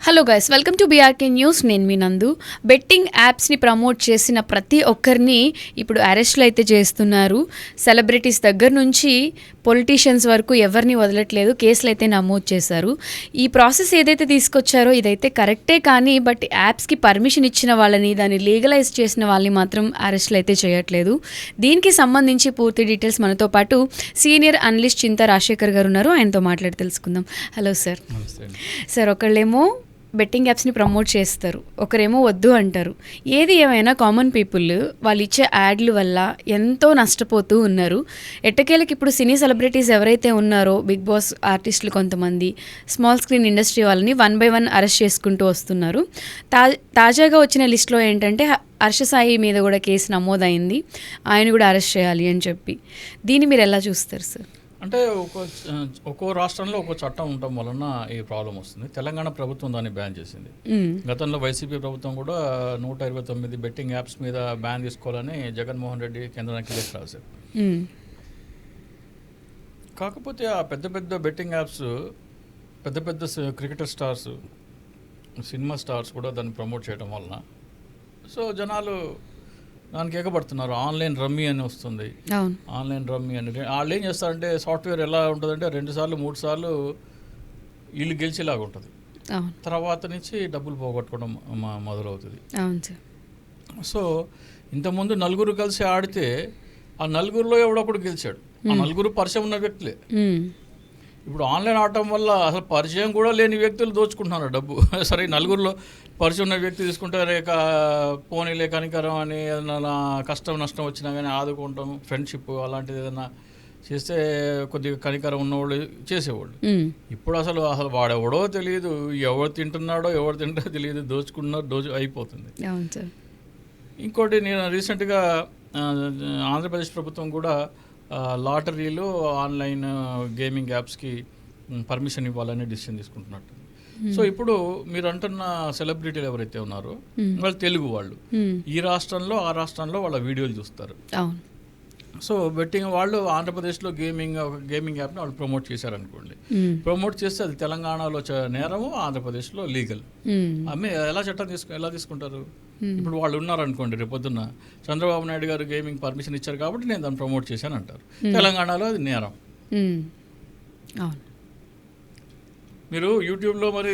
Hello guys, welcome to BRK news. నేను మీ నందు. Betting యాప్స్ని ప్రమోట్ చేసిన ప్రతి ఒక్కరిని ఇప్పుడు అరెస్టులు అయితే చేస్తున్నారు. సెలబ్రిటీస్ దగ్గర నుంచి పొలిటీషియన్స్ వరకు ఎవరిని వదలట్లేదు, కేసులు అయితే నమోదు చేశారు. ఈ ప్రాసెస్ ఏదైతే తీసుకొచ్చారో ఇదైతే కరెక్టే, కానీ బట్ యాప్స్కి పర్మిషన్ ఇచ్చిన వాళ్ళని, దాన్ని లీగలైజ్ చేసిన వాళ్ళని మాత్రం అరెస్టులు అయితే చేయట్లేదు. దీనికి సంబంధించి పూర్తి డీటెయిల్స్ మనతో పాటు సీనియర్ అనలిస్ట్ చింత రాజశేఖర్ గారు ఉన్నారు. ఆయనతో మాట్లాడి తెలుసుకుందాం. Hello sir. సార్, ఒకళ్ళేమో బెట్టింగ్ యాప్స్ని ప్రమోట్ చేస్తారు, ఒకరేమో వద్దు అంటారు. ఏది ఏమైనా కామన్ పీపుల్ వాళ్ళు ఇచ్చే యాడ్ల వల్ల ఎంతో నష్టపోతూ ఉన్నారు. ఎట్టకేలకి ఇప్పుడు సినీ సెలబ్రిటీస్ ఎవరైతే ఉన్నారో, బిగ్ బాస్ ఆర్టిస్టులు కొంతమంది, స్మాల్ స్క్రీన్ ఇండస్ట్రీ వాళ్ళని 1 by 1 అరెస్ట్ చేసుకుంటూ వస్తున్నారు. తాజాగా వచ్చిన లిస్టులో ఏంటంటే హర్ష సాయి మీద కూడా కేసు నమోదైంది. ఆయన కూడా అరెస్ట్ చేయాలి అని చెప్పి. దీన్ని మీరు ఎలా చూస్తారు సార్? అంటే ఒక్కో రాష్ట్రంలో ఒక్కో చట్టం ఉండటం వలన ఈ ప్రాబ్లం వస్తుంది. తెలంగాణ ప్రభుత్వం దాన్ని బ్యాన్ చేసింది. గతంలో వైసీపీ ప్రభుత్వం కూడా 129 బెట్టింగ్ యాప్స్ మీద బ్యాన్ తీసుకోవాలని జగన్మోహన్ రెడ్డి కేంద్రానికి లేఖ రాశారు. కాకపోతే ఆ పెద్ద పెద్ద బెట్టింగ్ యాప్స్, పెద్ద పెద్ద క్రికెటర్ స్టార్స్, సినిమా స్టార్స్ కూడా దాన్ని ప్రమోట్ చేయడం వలన సో జనాలు దానికి ఎగబడుతున్నారు. ఆన్లైన్ రమ్మీ అని వస్తుంది. ఆన్లైన్ రమ్మీ అని వాళ్ళు ఏం చేస్తారంటే, సాఫ్ట్వేర్ ఎలా ఉంటుందంటే 2 సార్లు 3 సార్లు వీళ్ళు గెలిచేలాగా ఉంటుంది. తర్వాత నుంచి డబ్బులు పోగొట్టుకోవడం మొదలవుతుంది. సో ఇంతకుముందు 4 కలిసి ఆడితే ఆ 4లో ఎవడొకడు గెలిచాడు. ఆ 4 పరిచయం ఉన్న వ్యక్తులే. ఇప్పుడు ఆన్లైన్ ఆడటం వల్ల అసలు పరిచయం కూడా లేని వ్యక్తులు దోచుకుంటున్నారు డబ్బు. సరే, 4లో పరిచయం ఉన్న వ్యక్తి తీసుకుంటే రేక పోనీలే కనికరం అని ఏదైనా కష్టం నష్టం వచ్చినా కానీ ఆదుకుంటాం, ఫ్రెండ్షిప్ అలాంటిది ఏదైనా చేస్తే కొద్దిగా కనికరం ఉన్నవాళ్ళు చేసేవాళ్ళు. ఇప్పుడు అసలు వాడెవడో తెలియదు, ఎవరు తింటున్నాడో ఎవరు తింటాడో తెలియదు, దోచుకుంటున్నారో అయిపోతుంది. ఇంకోటి, నేను రీసెంట్గా ఆంధ్రప్రదేశ్ ప్రభుత్వం కూడా లాటరీలు, ఆన్లైన్ గేమింగ్ యాప్స్కి పర్మిషన్ ఇవ్వాలని డిసిషన్ తీసుకుంటున్నట్టు. సో ఇప్పుడు మీరు అంటున్న సెలబ్రిటీలు ఎవరైతే ఉన్నారో వాళ్ళు తెలుగు వాళ్ళు, ఈ రాష్ట్రంలో ఆ రాష్ట్రంలో వాళ్ళ వీడియోలు చూస్తారు. సో బెట్టింగ్ వాళ్ళు ఆంధ్రప్రదేశ్లో గేమింగ్ యాప్ని వాళ్ళు ప్రమోట్ చేశారనుకోండి. ప్రమోట్ చేస్తే అది తెలంగాణలో నేరము, ఆంధ్రప్రదేశ్లో లీగల్. ఎలా ఎలా తీసుకుంటారు? ఇప్పుడు వాళ్ళు ఉన్నారనుకోండి, రేపు పొద్దున్న చంద్రబాబు నాయుడు గారు గేమింగ్ పర్మిషన్ ఇచ్చారు కాబట్టి నేను దాన్ని ప్రమోట్ చేశాను అంటారు. తెలంగాణలో అది నేరం. మీరు యూట్యూబ్లో మరి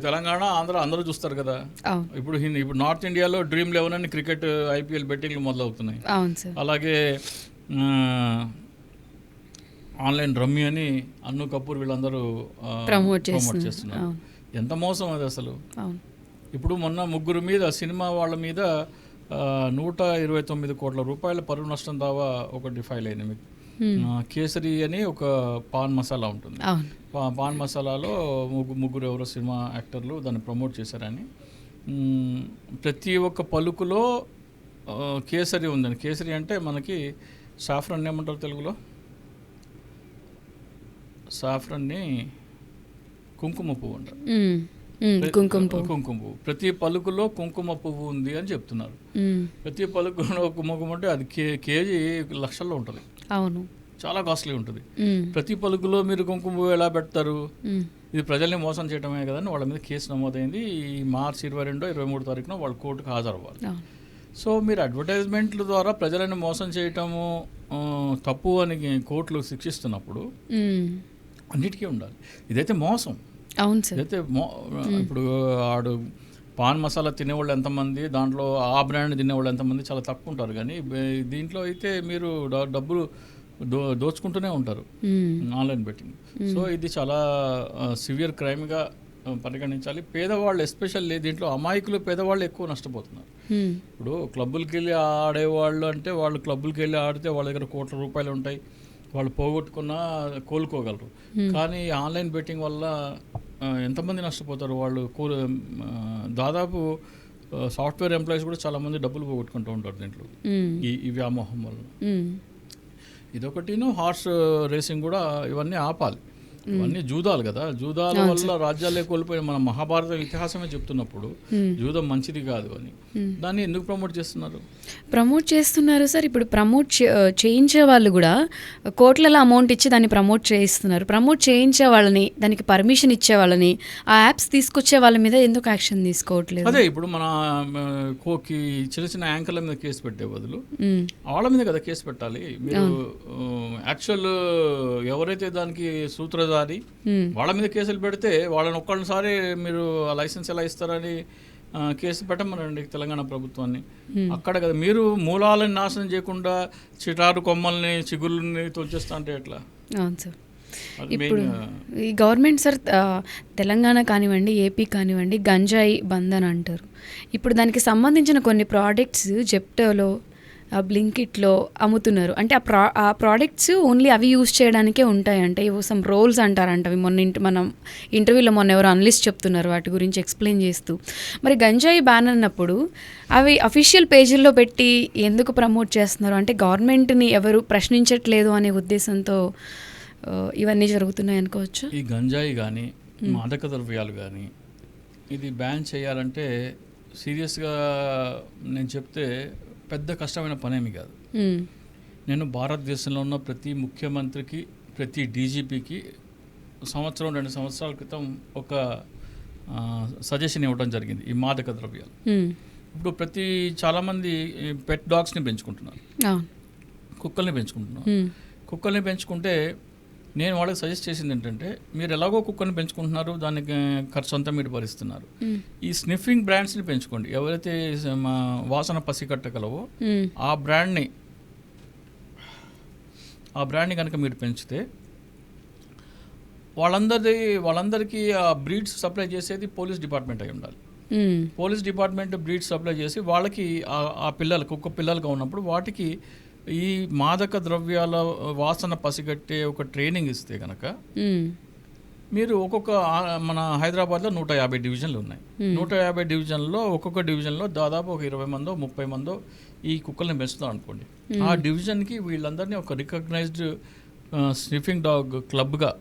తెలంగాణ, ఆంధ్ర అందరూ చూస్తారు కదా. ఇప్పుడు నార్త్ ఇండియాలో డ్రీమ్ 11 అని క్రికెట్ IPL బెట్టింగ్లు మొదలవుతున్నాయి. అలాగే ఆన్లైన్ రమ్మీ అని అన్ను కపూర్ వీళ్ళందరూ ప్రమోట్ చేస్తున్నారు. ఎంత మోసం అది అసలు. ఇప్పుడు మొన్న 3 మీద, సినిమా వాళ్ళ మీద 129 కోట్ల రూపాయల పరువు నష్టం దావా ఒకటి ఫైల్ అయింది. మీకు కేసరి అని ఒక పాన్ మసాలా ఉంటుంది. పాన్ మసాలాలో ముగ్గురు ఎవరో సినిమా యాక్టర్లు దాన్ని ప్రమోట్ చేశారని, ప్రతి ఒక్క పలుకులో కేసరి ఉందని. కేసరి అంటే మనకి సాఫ్రన్ ఏమంటారు తెలుగులో? సాఫ్రన్ని కుంకుమ పువ్వు అంటారు. కుంకుమ పువ్వు. ప్రతి పలుకులో కుంకుమ పువ్వు ఉంది అని చెప్తున్నారు. ప్రతి పలుకులో కుంకుమ అంటే అది కేజీ లక్షల్లో ఉంటుంది. అవును, చాలా కాస్ట్లీ ఉంటుంది. ప్రతి పలుకులో మీరు కుంకుమ పువ్వు ఎలా పెడతారు? ఇది ప్రజల్ని మోసం చేయడమే కదని వాళ్ళ మీద కేసు నమోదైంది. ఈ మార్చి 22, 23 తారీఖున వాళ్ళు కోర్టుకు హాజరవ్వాలి. సో మీరు అడ్వర్టైజ్మెంట్ల ద్వారా ప్రజలను మోసం చేయటము తప్పు అని కోర్టులు శిక్షిస్తున్నప్పుడు అన్నిటికీ ఉండాలి. ఇదైతే మోసం. అయితే ఇప్పుడు ఆడు పాన్ మసాలా తినేవాళ్ళు ఎంతమంది, దాంట్లో ఆ బ్రాండ్ తినేవాళ్ళు ఎంతమంది, చాలా తక్కువ ఉంటారు. కానీ దీంట్లో అయితే మీరు డబ్బులు దోచుకుంటూనే ఉంటారు ఆన్లైన్ బెట్టింగ్. సో ఇది చాలా సివియర్ క్రైమ్గా పరిగణించాలి. పేదవాళ్ళు ఎస్పెషల్లీ దీంట్లో అమాయకులు, పేదవాళ్ళు ఎక్కువ నష్టపోతున్నారు. ఇప్పుడు క్లబ్బులకి వెళ్ళి ఆడేవాళ్ళు అంటే వాళ్ళు క్లబ్బులకి వెళ్ళి ఆడితే వాళ్ళ దగ్గర కోట్ల రూపాయలు ఉంటాయి, వాళ్ళు పోగొట్టుకున్నా కోలుకోగలరు. కానీ ఆన్లైన్ బెట్టింగ్ వల్ల ఎంతమంది నష్టపోతారు? వాళ్ళు దాదాపు సాఫ్ట్వేర్ ఎంప్లాయీస్ కూడా చాలామంది డబ్బులు పోగొట్టుకుంటూ ఉంటారు దీంట్లో, ఈ వ్యామోహం వల్ల. ఇదొకటిను హార్స్ రేసింగ్ కూడా, ఇవన్నీ ఆపాలి. ఇవన్నీ జూదాలు కదా, జూదాల వల్ల రాజ్యాలే కోల్పోయిన మన మహాభారత ఇతిహాసమే చెప్తున్నప్పుడు జూదం మంచిది కాదు అని దాన్ని ఎందుకు ప్రమోట్ చేస్తున్నారు సార్. ఇప్పుడు ప్రమోట్ చేయించే వాళ్ళు కూడా కోట్లలో అమౌంట్ ఇచ్చి దాన్ని ప్రమోట్ చేయిస్తున్నారు. ప్రమోట్ చేయించే వాళ్ళని, దానికి పర్మిషన్ ఇచ్చే వాళ్ళని, ఆ యాప్స్ తీసుకొచ్చే వాళ్ళ మీద ఎందుకు యాక్షన్ తీసుకోవట్లేదు? అదే ఇప్పుడు మన కోకి చిన్న చిన్న యాంకర్ల మీద కేసు పెట్టే బదులు వాళ్ళ మీద కదా కేసు పెట్టాలి. మీరు యాక్చువల్ ఎవరైతే దానికి సూత్రధారి వాళ్ళ మీద కేసులు పెడితే వాళ్ళని ఒక్కసారి మీరు లైసెన్స్ ఎలా ఇస్తారని కేసు పెట్టమనండి తెలంగాణ ప్రభుత్వాన్ని. అక్కడ కదా మీరు మూలాలను నాశనం చేయకుండా చిటారు కొమ్మల్ని చిగుళ్ళని తోచేస్తా అంటే ఎట్లా? అవును సార్. ఇప్పుడు ఈ గవర్నమెంట్ సార్ తెలంగాణ కానివ్వండి, ఏపీ కానివ్వండి, గంజాయి బంద్ అని అంటారు. ఇప్పుడు దానికి సంబంధించిన కొన్ని ప్రోడక్ట్స్ జెప్టోలో, బ్లింకిట్లో అమ్ముతున్నారు. అంటే ఆ ప్రోడక్ట్స్ ఓన్లీ అవి యూజ్ చేయడానికే ఉంటాయంటే, ఇవి సమ్ రోల్స్ అంటారంట. అవి మనం ఇంటర్వ్యూలో ఎవరు అనలిస్ట్ చెప్తున్నారు వాటి గురించి ఎక్స్ప్లెయిన్ చేస్తూ. మరి గంజాయి బ్యాన్ అన్నప్పుడు అవి అఫీషియల్ పేజీల్లో పెట్టి ఎందుకు ప్రమోట్ చేస్తున్నారు? అంటే గవర్నమెంట్ని ఎవరు ప్రశ్నించట్లేదు అనే ఉద్దేశంతో ఇవన్నీ జరుగుతున్నాయి అనుకోవచ్చు. ఈ గంజాయి కానీ మాదక ద్రవ్యాలు కానీ ఇది బ్యాన్ చేయాలంటే సీరియస్గా నేను చెప్తే పెద్ద కష్టమైన పనేమి కాదు. నేను భారతదేశంలో ఉన్న ప్రతి ముఖ్యమంత్రికి, ప్రతి డీజీపీకి 1-2 సంవత్సరాల క్రితం ఒక సజెషన్ ఇవ్వడం జరిగింది ఈ మాదక ద్రవ్యాలు. ఇప్పుడు చాలామంది పెట్ డాగ్స్ని పెంచుకుంటున్నారు, కుక్కల్ని పెంచుకుంటున్నారు. కుక్కల్ని పెంచుకుంటే నేను వాళ్ళకి సజెస్ట్ చేసింది ఏంటంటే, మీరు ఎలాగో కుక్కర్ని పెంచుకుంటున్నారు, దానికి ఖర్చు అంతా మీరు భరిస్తున్నారు, ఈ స్నిఫింగ్ బ్రాండ్స్ని పెంచుకోండి. ఎవరైతే వాసన పసిగట్టగలవో ఆ బ్రాండ్ని కనుక మీరు పెంచితే వాళ్ళందరికీ ఆ బ్రీడ్స్ సప్లై చేసేది పోలీస్ డిపార్ట్మెంట్ అయి ఉండాలి. పోలీస్ డిపార్ట్మెంట్ బ్రీడ్స్ సప్లై చేసి వాళ్ళకి ఆ పిల్లలు కుక్క పిల్లలుగా ఉన్నప్పుడు వాటికి ఈ మాదక ద్రవ్యాల వాసన పసిగట్టే ఒక ట్రైనింగ్ ఇస్తే కనుక మీరు మన హైదరాబాద్లో 150 డివిజన్లు ఉన్నాయి. 150 డివిజన్లో ఒక్కొక్క డివిజన్లో దాదాపు ఒక 20 మందో 30 మందో ఈ కుక్కల్ని పెంచుతాం అనుకోండి. ఆ డివిజన్కి వీళ్ళందరినీ ఒక రికగ్నైజ్డ్ స్నిఫింగ్ డాగ్ క్లబ్గా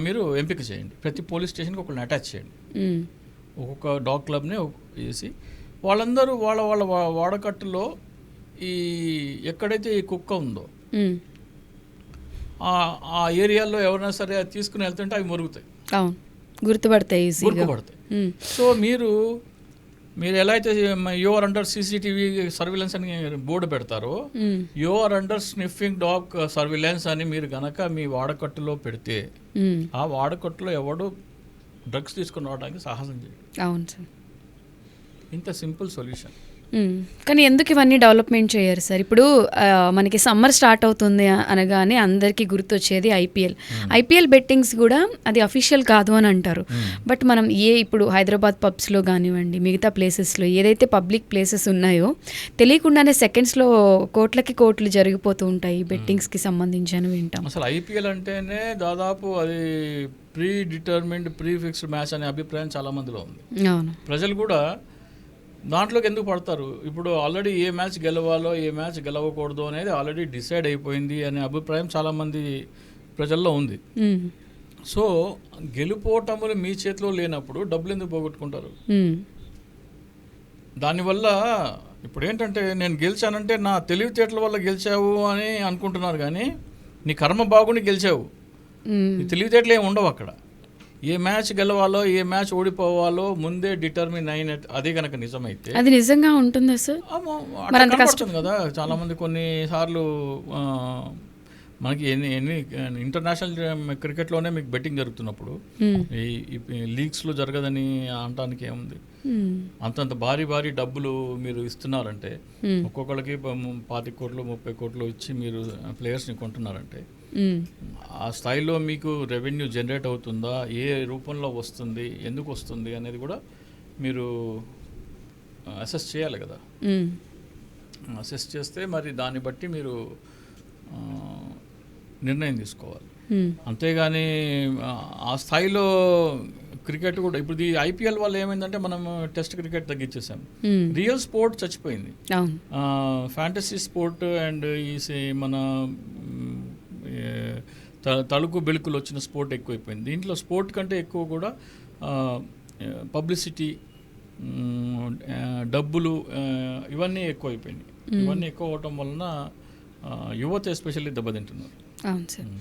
మీరు ఎంపిక చేయండి. ప్రతి పోలీస్ స్టేషన్కి ఒకళ్ళని అటాచ్ చేయండి. ఒక్కొక్క డాగ్ క్లబ్ని వేసి వాళ్ళందరూ వాళ్ళ వాడకట్టులో ఎక్కడైతే ఈ కుక్క ఉందో ఆ ఏరియాలో ఎవరైనా సరే అది తీసుకుని వెళ్తుంటే అవి మురుగుతాయి, గుర్తుపడతాయి. సో మీరు ఎలా అయితే యువర్ అండర్ CCTV సర్విలెన్స్ అని బోర్డు పెడతారో, your under sniffing dog surveillance అని మీరు గనక మీ వాడకట్టులో పెడితే ఆ వాడకట్టులో ఎవడు డ్రగ్స్ తీసుకుని రావడానికి సాహసం చేయడు. అవును సార్, ఇంత సింపుల్ సొల్యూషన్. కానీ ఎందుకు ఇవన్నీ డెవలప్మెంట్ చేయరు సార్? ఇప్పుడు మనకి సమ్మర్ స్టార్ట్ అవుతుంది అనగానే అందరికీ గుర్తొచ్చేది ఐపీఎల్ బెట్టింగ్స్ కూడా అది అఫీషియల్ కాదు అని అంటారు. బట్ మనం ఇప్పుడు హైదరాబాద్ పబ్స్లో కానివ్వండి, మిగతా ప్లేసెస్లో ఏదైతే పబ్లిక్ ప్లేసెస్ ఉన్నాయో తెలియకుండానే సెకండ్స్లో కోట్లు జరిగిపోతూ ఉంటాయి బెట్టింగ్స్కి సంబంధించి అని వింటాం. అసలు ఐపీఎల్ అంటేనే దాదాపు అది pre determined pre fixed match అనే అభిప్రాయం చాలా మందిలో ఉంది. అవును, ప్రజలు కూడా దాంట్లోకి ఎందుకు పడతారు? ఇప్పుడు ఆల్రెడీ ఏ మ్యాచ్ గెలవాలో ఏ మ్యాచ్ గెలవకూడదు అనేది ఆల్రెడీ డిసైడ్ అయిపోయింది అనే అభిప్రాయం చాలామంది ప్రజల్లో ఉంది. సో గెలుపోటములు మీ చేతిలో లేనప్పుడు డబ్బులు ఎందుకు పోగొట్టుకుంటారు? దానివల్ల ఇప్పుడు ఏంటంటే నేను గెలిచానంటే నా తెలివితేటల వల్ల గెలిచావు అని అనుకుంటున్నారు, కానీ నీ కర్మ బాగుని గెలిచావు. నీ తెలివితేటలు ఏమి ఉండవు అక్కడ. ఏ మ్యాచ్ గెలవాలో ఏ మ్యాచ్ ఓడిపోవాలో ముందే డిటర్మిన్ అయినట్టు అదే కనుక నిజమైతే అది నిజంగా ఉంటుందా సార్? కష్టం కదా. చాలా మంది కొన్నిసార్లు మనకి ఎన్ని ఇంటర్నేషనల్ క్రికెట్లోనే మీకు బెట్టింగ్ జరుగుతున్నప్పుడు ఈ లీగ్స్లో జరగదని అనడానికి ఏముంది? అంతంత భారీ డబ్బులు మీరు ఇస్తున్నారంటే, ఒక్కొక్కరికి 25 కోట్లు 30 కోట్లు ఇచ్చి మీరు ప్లేయర్స్ని కొంటున్నారంటే ఆ స్థాయిలో మీకు రెవెన్యూ జనరేట్ అవుతుందా, ఏ రూపంలో వస్తుంది, ఎందుకు వస్తుంది అనేది కూడా మీరు అసెస్ చేయాలి కదా. అసెస్ చేస్తే మరి దాన్ని బట్టి మీరు నిర్ణయం తీసుకోవాలి. అంతేగాని ఆ స్థాయిలో క్రికెట్ కూడా ఇప్పుడు ఈ ఐపీఎల్ వల్ల ఏమైందంటే మనం టెస్ట్ క్రికెట్ తగ్గించేసాం. రియల్ స్పోర్ట్ చచ్చిపోయింది. ఫ్యాంటసీ స్పోర్ట్ అండ్ ఈ మన తలుకు బెలుకులు వచ్చిన స్పోర్ట్ ఎక్కువైపోయింది. దీంట్లో స్పోర్ట్ కంటే ఎక్కువ కూడా పబ్లిసిటీ, డబ్బులు, ఇవన్నీ ఎక్కువైపోయినాయి. ఇవన్నీ ఎక్కువ అవటం వలన యువత ఎస్పెషల్లీ దెబ్బతింటున్నారు. అవును సార్.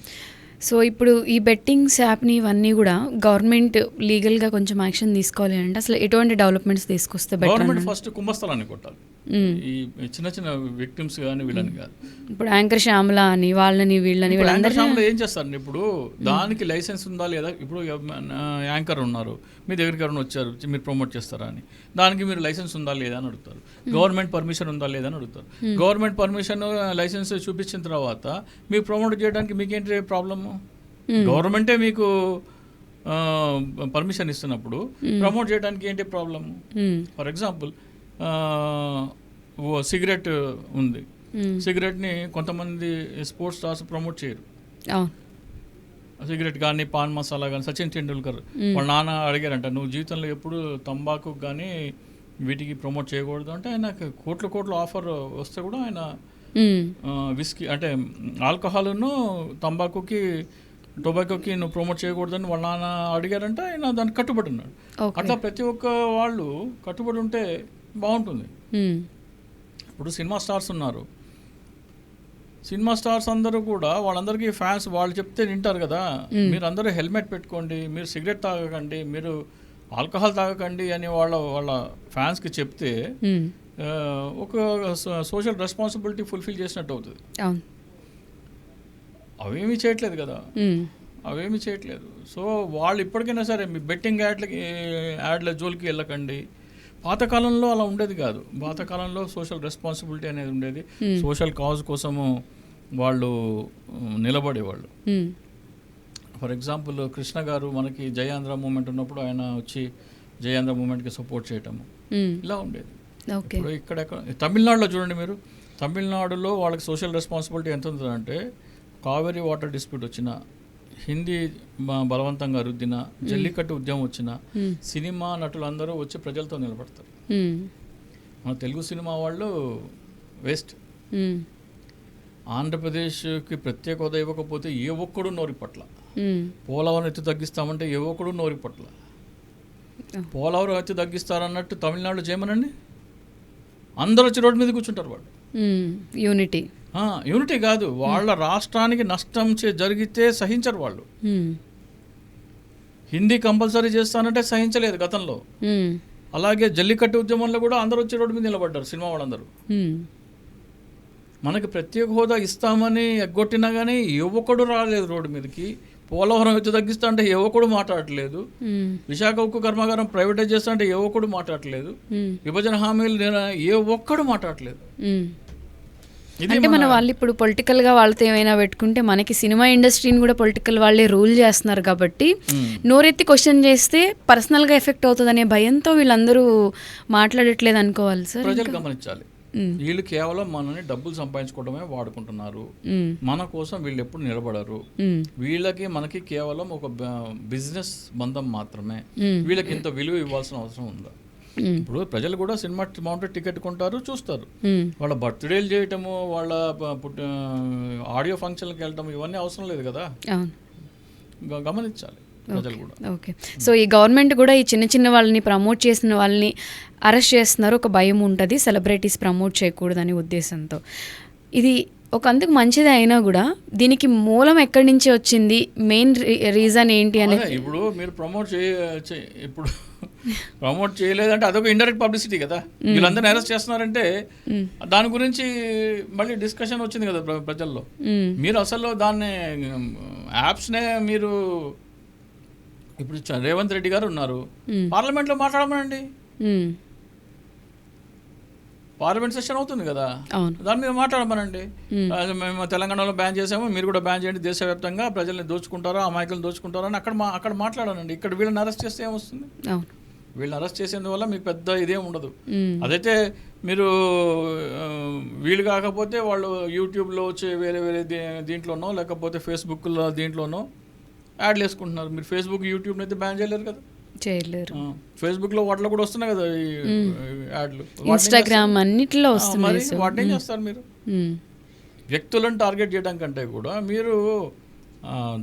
సో ఇప్పుడు ఈ బెట్టింగ్స్ యాప్ని ఇవన్నీ కూడా గవర్నమెంట్ లీగల్గా కొంచెం యాక్షన్ తీసుకోవాలి అంటే అసలు ఎటువంటి డెవలప్మెంట్స్ తీసుకొస్తే గవర్నమెంట్ ఫస్ట్ కుంభస్థలాన్ని కొట్టాలి. ఈ చిన్న చిన్న విక్టిమ్స్ కానీ వీళ్ళని కాదు. ఇప్పుడు యాంకర్ శ్యామల అని వాళ్ళని వీళ్ళని యాంకర్ శ్యామల ఏం చేస్తారు ఇప్పుడు, దానికి లైసెన్స్ ఉందా లేదా? ఇప్పుడు యాంకర్ ఉన్నారు, మీ దగ్గరికి ఎవరైనా వచ్చారు, మీరు ప్రమోట్ చేస్తారా అని, దానికి మీరు లైసెన్స్ ఉందా లేదా అని అడుగుతారు. గవర్నమెంట్ పర్మిషన్ ఉందా లేదా అని అడుగుతారు. గవర్నమెంట్ పర్మిషన్, లైసెన్స్ చూపించిన తర్వాత మీరు ప్రమోట్ చేయడానికి మీకేంటి ప్రాబ్లము? గవర్నమెంటే మీకు పర్మిషన్ ఇస్తున్నప్పుడు ప్రమోట్ చేయడానికి ఏంటి ప్రాబ్లము? ఫర్ ఎగ్జాంపుల్ సిగరెట్ ఉంది, సిగరెట్ని కొంతమంది స్పోర్ట్స్ స్టార్స్ ప్రమోట్ చేయరు. సిగరెట్ కానీ పాన్ మసాలా కానీ, సచిన్ టెండూల్కర్ వాళ్ళ నాన్న అడిగారంట, నువ్వు జీవితంలో ఎప్పుడు తంబాకు కానీ వీటికి ప్రమోట్ చేయకూడదు అంటే, ఆయనకు కోట్ల ఆఫర్ వస్తే కూడా ఆయన విస్కీ అంటే ఆల్కహాల్ను తంబాకుకి టొబాకోకి నువ్వు ప్రమోట్ చేయకూడదని వాళ్ళ నాన్న అడిగారంటే ఆయన దానికి కట్టుబడి ఉన్నాడు. అట్లా ప్రతి ఒక్క వాళ్ళు కట్టుబడి ఉంటే బాగుంటుంది. ఇప్పుడు సినిమా స్టార్స్ ఉన్నారు, సినిమా స్టార్స్ అందరూ కూడా వాళ్ళందరికీ ఫ్యాన్స్, వాళ్ళు చెప్తే వింటారు కదా. మీరు అందరూ హెల్మెట్ పెట్టుకోండి, మీరు సిగరెట్ తాగకండి, మీరు ఆల్కహాల్ తాగకండి అని వాళ్ళ ఫ్యాన్స్కి చెప్తే ఒక సోషల్ రెస్పాన్సిబిలిటీ ఫుల్ఫిల్ చేసినట్టు అవుతుంది. అవేమీ చేయట్లేదు కదా, అవేమీ చేయట్లేదు. సో వాళ్ళు ఇప్పటికైనా సరే మీ బెట్టింగ్ యాడ్ల జోలికి వెళ్ళకండి. పాతకాలంలో అలా ఉండేది కాదు. పాతకాలంలో సోషల్ రెస్పాన్సిబిలిటీ అనేది ఉండేది. సోషల్ కాజ్ కోసము వాళ్ళు నిలబడేవాళ్ళు. ఫర్ ఎగ్జాంపుల్ కృష్ణ గారు మనకి జయాంధ్ర మూమెంట్ ఉన్నప్పుడు ఆయన వచ్చి జయాంధ్ర మూమెంట్కి సపోర్ట్ చేయటము ఇలా ఉండేది. ఇప్పుడు ఇక్కడ తమిళనాడులో చూడండి మీరు, తమిళనాడులో వాళ్ళకి సోషల్ రెస్పాన్సిబిలిటీ ఎంత ఉంటుందంటే, కావేరీ వాటర్ డిస్ప్యూట్ వచ్చిన, హిందీ బలవంతంగా రుద్దిన, జల్లికట్టు ఉద్యమం వచ్చిన సినిమా నటులందరూ వచ్చి ప్రజలతో నిలబడతారు. మన తెలుగు సినిమా వాళ్ళు వేస్ట్. ఆంధ్రప్రదేశ్కి ప్రత్యేక హోదా ఇవ్వకపోతే ఏ ఒక్కడు నోరి పట్ల, పోలవరం ఎత్తు తగ్గిస్తామంటే ఏ ఒక్కడు నోరి పట్ల, పోలవరం ఎత్తు తగ్గిస్తారన్నట్టు తమిళనాడులో చేయమనండి, అందరూ వచ్చి రోడ్డు మీద కూర్చుంటారు. వాళ్ళు యూనిటీ కాదు, వాళ్ళ రాష్ట్రానికి నష్టం జరిగితే సహించరు వాళ్ళు. హిందీ కంపల్సరీ చేస్తానంటే సహించలేదు గతంలో. అలాగే జల్లికట్టు ఉద్యమంలో కూడా అందరూ వచ్చి రోడ్డు మీద నిలబడ్డారు సినిమా వాళ్ళందరూ. మనకి ప్రత్యేక హోదా ఇస్తామని ఎగ్గొట్టినా కానీ యువకుడు రాలేదు రోడ్డు మీదకి. పోలవరం ఎత్తు తగ్గిస్తా అంటే యువకుడు మాట్లాడట్లేదు. విశాఖ ఉక్కు కర్మాగారం ప్రైవేటైజ్ చేస్తా అంటే యువకుడు మాట్లాడట్లేదు. విభజన హామీలు ఏ ఒక్కడు మాట్లాడట్లేదు. అంటే మన వాళ్ళు ఇప్పుడు పొలిటికల్గా వాళ్ళతో ఏమైనా పెట్టుకుంటే, మనకి సినిమా ఇండస్ట్రీని కూడా పొలిటికల్ వాళ్ళే రూల్ చేస్తున్నారు కాబట్టి నోరెత్తి క్వశ్చన్ చేస్తే పర్సనల్గా ఎఫెక్ట్ అవుతుంది అనే భయంతో వీళ్ళందరూ మాట్లాడట్లేదు అనుకోవాలి సార్. ప్రజలు గమనించాలి, వీళ్ళు కేవలం మనని డబ్బులు సంపాదించుకోవడమే వాడుకుంటున్నారు. మన కోసం వీళ్ళు ఎప్పుడు నిలబడరు. వీళ్ళకి మనకి కేవలం ఒక బిజినెస్ బంధం మాత్రమే. వీళ్ళకి ఇంత విలువ ఇవ్వాల్సిన అవసరం ఉందా? ఇప్పుడు ప్రజలు కూడా సినిమా మౌంటెడ్ టికెట్ కొంటారు, చూస్తారు. వాళ్ళ బర్త్డేలు చేయటము, వాళ్ళ ఆడియో ఫంక్షన్లకు వెళ్ళటం, ఇవన్నీ అవసరం లేదు కదా. గమనించాలి ప్రజలు కూడా. ఓకే, సో ఈ గవర్నమెంట్ కూడా ఈ చిన్న చిన్న వాళ్ళని ప్రమోట్ చేసిన వాళ్ళని అరెస్ట్ చేస్తున్నారు. ఒక భయం ఉంటుంది, సెలబ్రిటీస్ ప్రమోట్ చేయకూడదనే ఉద్దేశంతో. ఇది ఒక అందుకు మంచిది అయినా కూడా దీనికి మూలం ఎక్కడి నుంచి వచ్చింది, మెయిన్ రీజన్ ఏంటి అనేది. ఇప్పుడు మీరు ఇప్పుడు ప్రమోట్ చేయలేదంటే అదొక ఇండైరెక్ట్ పబ్లిసిటీ కదా. వీళ్ళందరినీ అరెస్ట్ చేస్తున్నారంటే దాని గురించి మళ్ళీ డిస్కషన్ వచ్చింది కదా ప్రజల్లో. మీరు అసలు దాన్ని యాప్స్నే మీరు ఇప్పుడు రేవంత్ రెడ్డి గారు ఉన్నారు, పార్లమెంట్లో మాట్లాడమనండి. పార్లమెంట్ సెషన్ అవుతుంది కదా, దాని మీద మాట్లాడమనండి. మేము తెలంగాణలో బ్యాన్ చేసాము, మీరు కూడా బ్యాన్ చేయండి, దేశవ్యాప్తంగా ప్రజల్ని దోచుకుంటారా, అమాయకులను దోచుకుంటారా అని అక్కడ మాట్లాడానండి. ఇక్కడ వీళ్ళని అరెస్ట్ చేస్తే ఏమొస్తుంది? వీళ్ళని అరెస్ట్ చేసేందువల్ల మీకు పెద్ద ఇదేం ఉండదు. అదైతే మీరు వీలు కాకపోతే వాళ్ళు యూట్యూబ్లో వచ్చి వేరే దీంట్లోనో లేకపోతే ఫేస్బుక్లో దీంట్లోనో యాడ్లు వేసుకుంటున్నారు. మీరు ఫేస్బుక్ యూట్యూబ్ అయితే బ్యాన్ చేయలేరు కదా. చేయలేరు. ఫేస్బుక్ లో వాటిలో కూడా వస్తున్నాయి కదా ఈ యాడ్లు, ఇన్స్టాగ్రామ్ అన్నిటిలో వస్తున్నాయి. వాటిని ఏం చేస్తారు మీరు? వ్యక్తులను టార్గెట్ చేయడం కంటే కూడా మీరు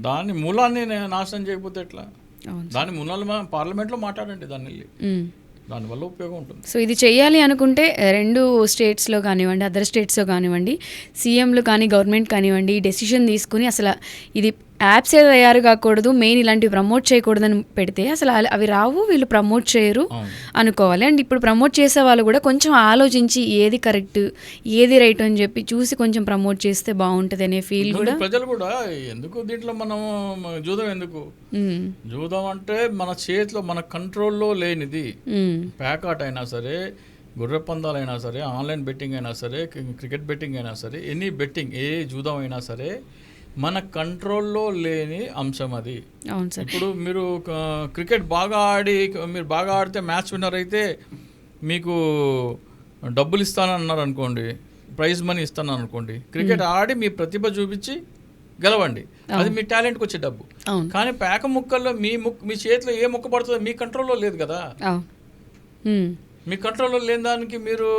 దాని మూలాన్ని నాశనం చేయకపోతే ఎట్లా? అవును దాని మూలాలు మనం పార్లమెంట్లో మాట్లాడండి, దాన్ని వెళ్ళి మ్మ్. దానివల్ల ఉపయోగం ఉంటుంది. సో ఇది చేయాలి అనుకుంటే 2 స్టేట్స్లో కానివ్వండి, అదర్ స్టేట్స్లో కానివ్వండి, సీఎంలు కానీ గవర్నమెంట్ కానివ్వండి డెసిషన్ తీసుకుని అసలు ఇది యాప్సే తయారు కాకూడదు, మెయిన్ ఇలాంటివి ప్రమోట్ చేయకూడదని పెడితే అసలు అవి రావు, వీళ్ళు ప్రమోట్ చేయరు అవును. అనుకోవాలి. అండ్ ఇప్పుడు ప్రమోట్ చేసే వాళ్ళు కూడా కొంచెం ఆలోచించి ఏది కరెక్ట్ ఏది రైట్ అని చెప్పి చూసి కొంచెం ప్రమోట్ చేస్తే బాగుంటుంది అనే ఫీల్ కూడా. ప్రజలు కూడా ఎందుకు దీంట్లో మనం జూదం ఎందుకు? మ్మ్. జూదం అంటే మన చేతిలో మన కంట్రోల్లో లేనిది. మ్మ్. ప్యాకాట్ అయినా సరే, గుర్రె పందాలైనా సరే, ఆన్లైన్ బెట్టింగ్ అయినా సరే, క్రికెట్ బెట్టింగ్ అయినా సరే, ఎనీ బెట్టింగ్ ఏ జూదం అయినా సరే మన కంట్రోల్లో లేని అంశం అది. అవును సార్. ఇప్పుడు మీరు క్రికెట్ బాగా మీరు బాగా ఆడితే మ్యాచ్ విన్నర్ అయితే మీకు డబ్బులు ఇస్తానన్నారు అనుకోండి, ప్రైజ్ మనీ ఇస్తాను అనుకోండి. క్రికెట్ ఆడి మీ ప్రతిభ చూపించి గెలవండి, అది మీ టాలెంట్కి వచ్చే డబ్బు. అవును. కానీ పేక ముక్కల్లో మీ చేతిలో ఏ ముక్క పడుతుందో మీ కంట్రోల్లో లేదు కదా. అవును. మ్మ్. మీ కంట్రోల్లో లేని దానికి మీరు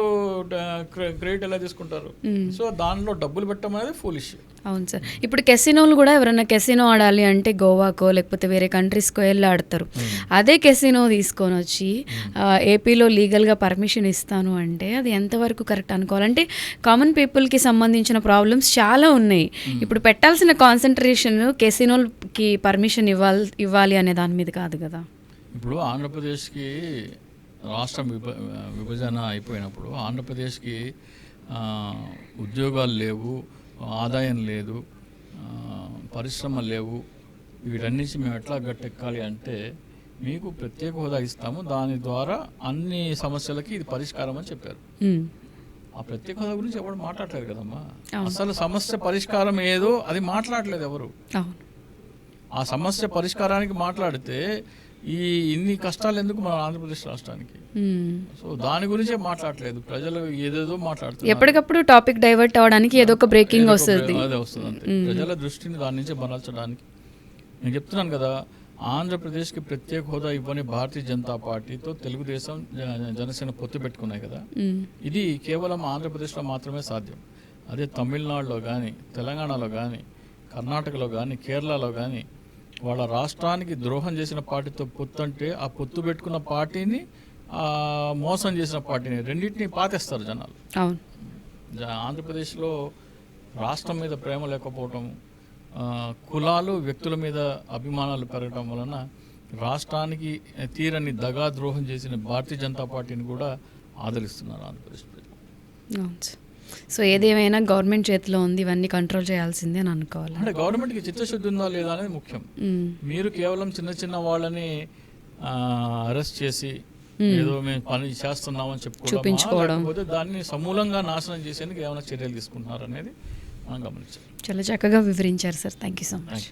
క్రెడిట్ ఎలా తీసుకుంటారు? సో దానిలో డబ్బులు పెట్టడం అనేది ఫూలిష్. అవును సార్. ఇప్పుడు కెసినోలు కూడా ఎవరైనా కెసినో ఆడాలి అంటే గోవాకో లేకపోతే వేరే కంట్రీస్కో వెళ్ళి ఆడతారు. అదే కెసినో తీసుకొని వచ్చి ఏపీలో లీగల్గా పర్మిషన్ ఇస్తాను అంటే అది ఎంతవరకు కరెక్ట్ అనుకోవాలంటే కామన్ పీపుల్కి సంబంధించిన ప్రాబ్లమ్స్ చాలా ఉన్నాయి. ఇప్పుడు పెట్టాల్సిన కాన్సన్ట్రేషన్ కెసినోకి పర్మిషన్ ఇవ్వాలి అనే దాని మీద కాదు కదా. ఇప్పుడు ఆంధ్రప్రదేశ్కి రాష్ట్రం విభజన అయిపోయినప్పుడు ఆంధ్రప్రదేశ్కి ఉద్యోగాలు లేవు, ఆదాయం లేదు, పరిశ్రమలు లేవు. వీటన్నిటి మేము ఎట్లా గట్టెక్కాలి అంటే మీకు ప్రత్యేక హోదా ఇస్తాము, దాని ద్వారా అన్ని సమస్యలకి ఇది పరిష్కారం అని చెప్పారు. ఆ ప్రత్యేక హోదా గురించి ఎవరు మాట్లాడలేదు కదమ్మా. అసలు సమస్య పరిష్కారం ఏదో అది మాట్లాడలేదు ఎవరు. ఆ సమస్య పరిష్కారానికి మాట్లాడితే ఇన్ని కష్టాలు ఎందుకు మన ఆంధ్రప్రదేశ్ రాష్ట్రానికి? సో దాని గురించే మాట్లాడలేదు, ప్రజలు ఏదేదో మాట్లాడుతున్నారు. ఎప్పటికప్పుడు టాపిక్ డైవర్ట్ అవడానికి ఏదో ఒక బ్రేకింగ్ వస్తుంది. అదే వస్తుంది అంతే. ప్రజల దృష్టిని దాని నుంచి మరల్చడానికి నేను చెప్తున్నాను కదా. ఆంధ్రప్రదేశ్కి ప్రత్యేక హోదా ఇవ్వని భారతీయ జనతా పార్టీతో తెలుగుదేశం జనసేన పొత్తు పెట్టుకున్నాయి కదా. ఇది కేవలం ఆంధ్రప్రదేశ్లో మాత్రమే సాధ్యం. అదే తమిళనాడులో కానీ, తెలంగాణలో కానీ, కర్ణాటకలో కానీ, కేరళలో కానీ వాళ్ళ రాష్ట్రానికి ద్రోహం చేసిన పార్టీతో పొత్తు అంటే ఆ పొత్తు పెట్టుకున్న పార్టీని మోసం చేసిన పార్టీని రెండింటిని పాతేస్తారు జనాలు. ఆంధ్రప్రదేశ్లో రాష్ట్రం మీద ప్రేమ లేకపోవటం, కులాలు వ్యక్తుల మీద అభిమానాలు పెరగడం వలన రాష్ట్రానికి తీరని దగా ద్రోహం చేసిన భారతీయ జనతా పార్టీని కూడా ఆదరిస్తున్నారు ఆంధ్రప్రదేశ్ ప్రజలు. సో ఏదేమైనా గవర్నమెంట్ చేతిలో ఉంది, ఇవన్నీ కంట్రోల్ చేయాల్సిందే అని అనుకోవాలి. అంటే గవర్నమెంట్కి చిత్తశుద్ధి ఉందా లేదా అనేది ముఖ్యం. మీరు కేవలం చిన్న చిన్న వాళ్ళని అరెస్ట్ చేసి ఏదో మేము పని చేస్తున్నామని చెప్పుకోవడం, లేకపోతే దాన్ని సమూలంగా నాశనం చేసేందుకు ఏమైనా చర్యలు తీసుకుంటున్నారు అనేది మనం గమనించాలి. చాలా చక్కగా వివరించారు sir. Thank you so much.